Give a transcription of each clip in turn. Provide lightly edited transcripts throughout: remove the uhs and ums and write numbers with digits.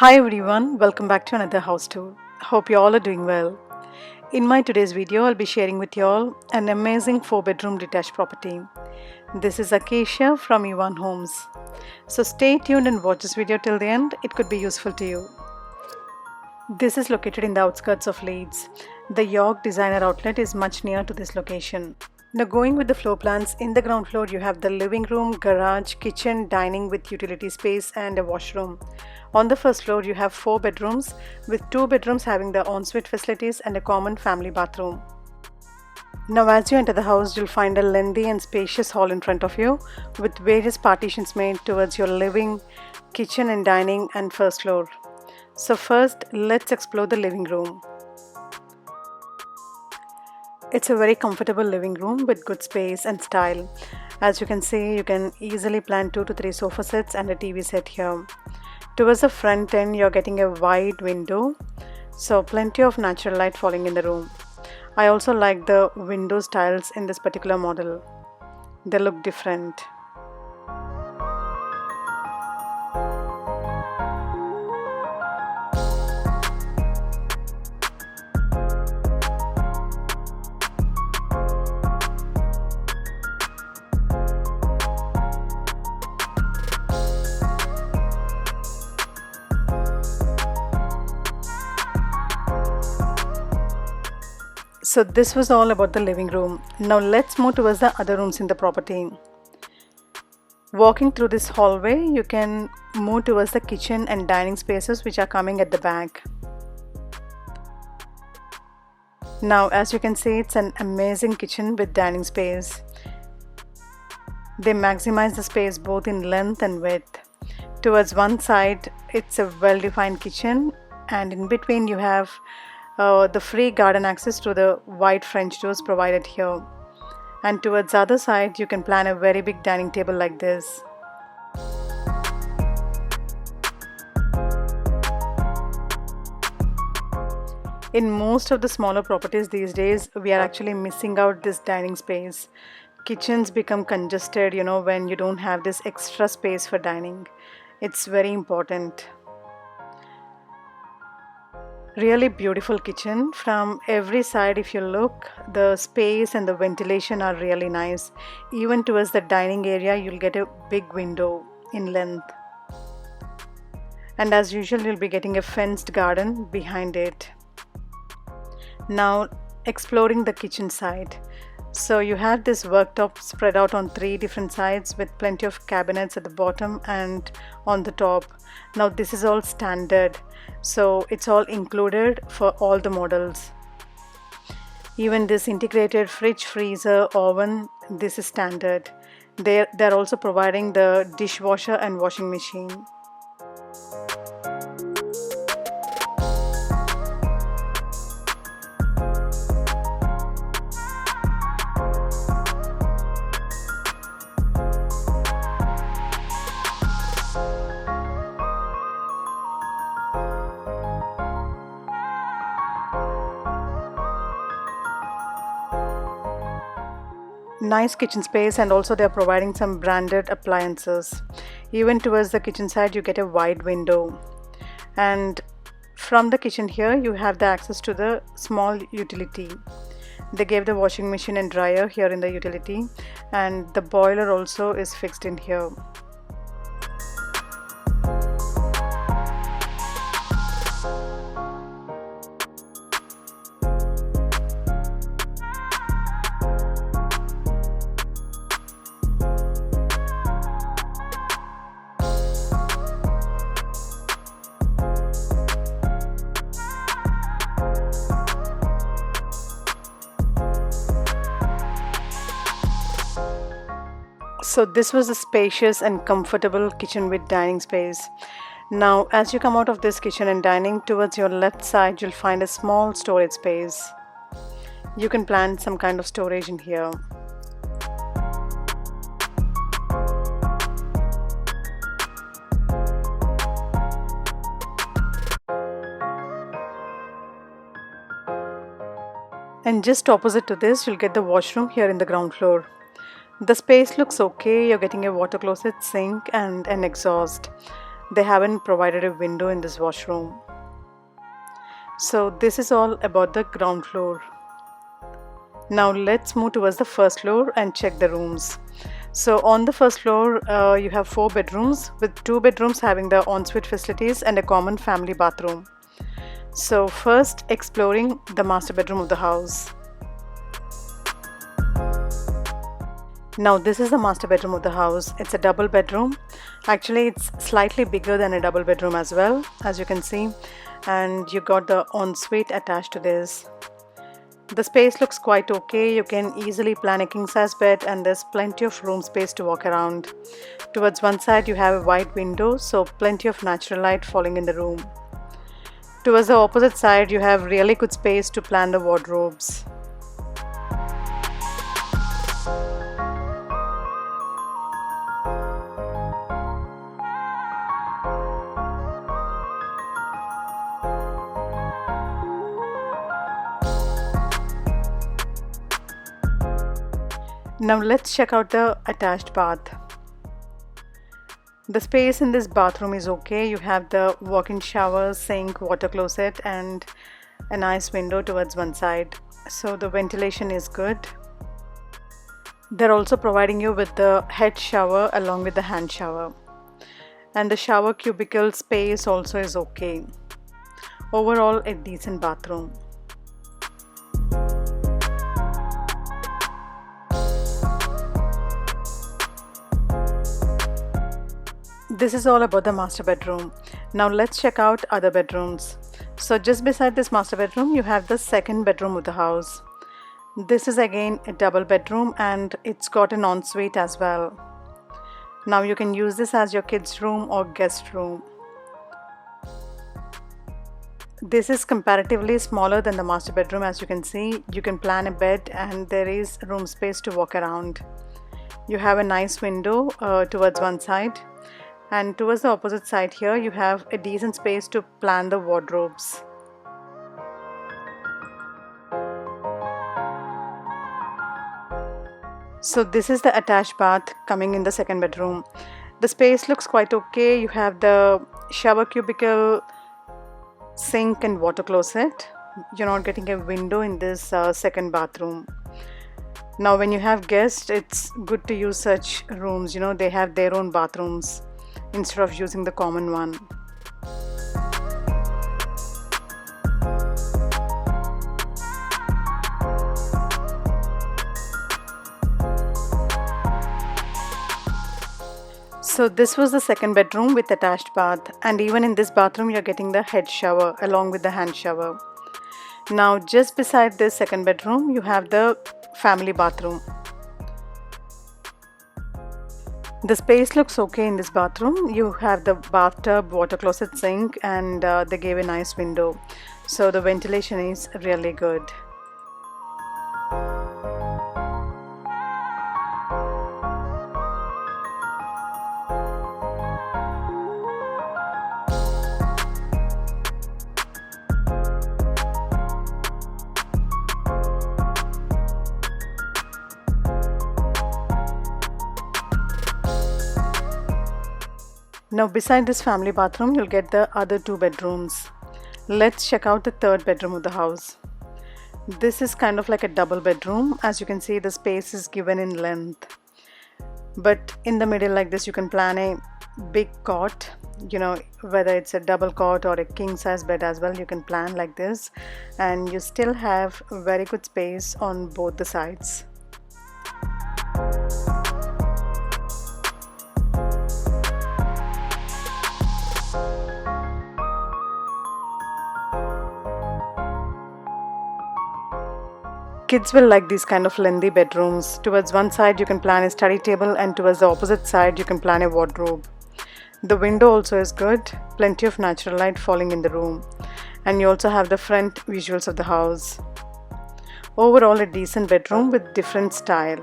Hi everyone, welcome back to another house tour. Hope you all are doing well. In my today's video, I'll be sharing with you all an amazing 4-bedroom detached property. This is Acacia from E1 Homes. So stay tuned and watch this video till the end, it could be useful to you. This is located in the outskirts of Leeds. The York Designer Outlet is much near to this location. Now going with the floor plans, in the ground floor you have the living room, garage, kitchen, dining with utility space and a washroom. On the first floor you have 4 bedrooms with 2 bedrooms having the ensuite facilities and a common family bathroom. Now as you enter the house you'll find a lengthy and spacious hall in front of you with various partitions made towards your living, kitchen and dining and first floor. So first let's explore the living room. It's a very comfortable living room with good space and style. As you can see, you can easily plan 2 to 3 sofa sets and a TV set here. Towards the front end, you're getting a wide window, so plenty of natural light falling in the room. I also like the window styles in this particular model. They look different. So this was all about the living room. Now let's move towards the other rooms in the property. Walking through this hallway, you can move towards the kitchen and dining spaces which are coming at the back. Now as you can see, it's an amazing kitchen with dining space. They maximize the space both in length and width. Towards one side, it's a well-defined kitchen, and in between you have the free garden access to the wide French doors provided here. And towards the other side, you can plan a very big dining table like this. In most of the smaller properties these days, we are actually missing out this dining space. Kitchens become congested, when you don't have this extra space for dining. It's very important. Really beautiful kitchen. From every side, if you look, the space and the ventilation are really nice. Even towards the dining area, you'll get a big window in length. And as usual, you'll be getting a fenced garden behind it. Now, exploring the kitchen side. So you have this worktop spread out on 3 different sides with plenty of cabinets at the bottom and on the top. Now this is all standard, so it's all included for all the models. Even this integrated fridge, freezer, oven, this is standard. They're also providing the dishwasher and washing machine. Nice kitchen space, and also they're providing some branded appliances. Even towards the kitchen side you get a wide window, and from the kitchen here you have the access to the small utility. They gave the washing machine and dryer here in the utility, and the boiler also is fixed in here. So this was a spacious and comfortable kitchen with dining space. Now as you come out of this kitchen and dining, towards your left side you'll find a small storage space. You can plan some kind of storage in here. And just opposite to this you'll get the washroom here in the ground floor. The space looks okay. You're getting a water closet, sink and an exhaust. They haven't provided a window in this washroom. So this is all about the ground floor. Now let's move towards the first floor and check the rooms. So on the first floor, you have 4 bedrooms, with 2 bedrooms having the ensuite facilities and a common family bathroom. So first, exploring the master bedroom of the house. Now this is the master bedroom of the house. It's a double bedroom. Actually, it's slightly bigger than a double bedroom as well, as you can see. And you got the ensuite attached to this. The space looks quite okay. You can easily plan a king size bed, and there's plenty of room space to walk around. Towards one side you have a wide window, so plenty of natural light falling in the room. Towards the opposite side you have really good space to plan the wardrobes. Now let's check out the attached bath. The space in this bathroom is okay. You have the walk-in shower, sink, water closet and a nice window towards one side. So the ventilation is good. They're also providing you with the head shower along with the hand shower. And the shower cubicle space also is okay. Overall, a decent bathroom. This is all about the master bedroom. Now let's check out other bedrooms. So just beside this master bedroom you have the second bedroom of the house. This is again a double bedroom and it's got an ensuite as well. Now you can use this as your kids' room or guest room. This is comparatively smaller than the master bedroom. As you can see, you can plan a bed and there is room space to walk around. You have a nice window towards one side. And towards the opposite side here you have a decent space to plan the wardrobes. So this is the attached bath coming in the second bedroom. The space looks quite okay. You have the shower cubicle, sink and water closet. You're not getting a window in this second bathroom. Now when you have guests, it's good to use such rooms. They have their own bathrooms instead of using the common one. So this was the second bedroom with attached bath, and even in this bathroom you're getting the head shower along with the hand shower. Now just beside this second bedroom you have the family bathroom. The space looks okay in this bathroom. You have the bathtub, water closet, sink and they gave a nice window. So the ventilation is really good. Now beside this family bathroom you'll get the other 2 bedrooms. Let's check out the third bedroom of the house. This is kind of like a double bedroom. As you can see, the space is given in length, but in the middle like this you can plan a big cot, whether it's a double cot or a king size bed as well. You can plan like this and you still have very good space on both the sides. Kids will like these kind of lengthy bedrooms. Towards one side you can plan a study table and towards the opposite side you can plan a wardrobe. The window also is good, plenty of natural light falling in the room, and you also have the front visuals of the house. Overall a decent bedroom with different style.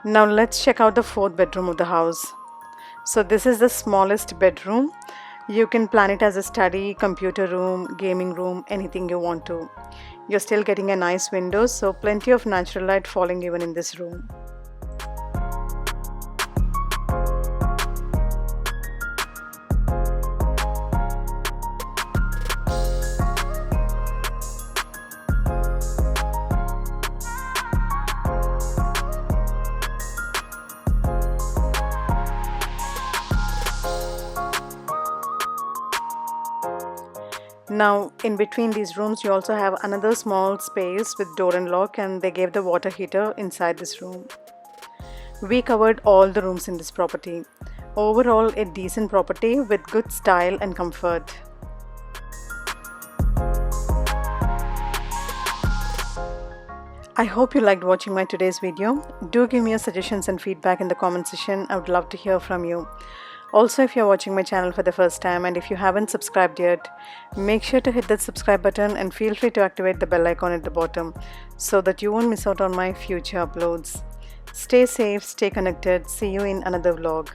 Now let's check out the fourth bedroom of the house. So this is the smallest bedroom. You can plan it as a study, computer room, gaming room, anything you want to. You're still getting a nice window, so plenty of natural light falling even in this room. Now, in between these rooms, you also have another small space with door and lock, and they gave the water heater inside this room. We covered all the rooms in this property. Overall, a decent property with good style and comfort. I hope you liked watching my today's video. Do give me your suggestions and feedback in the comment section. I would love to hear from you. Also, if you're watching my channel for the first time and if you haven't subscribed yet, make sure to hit that subscribe button and feel free to activate the bell icon at the bottom so that you won't miss out on my future uploads. Stay safe, stay connected. See you in another vlog.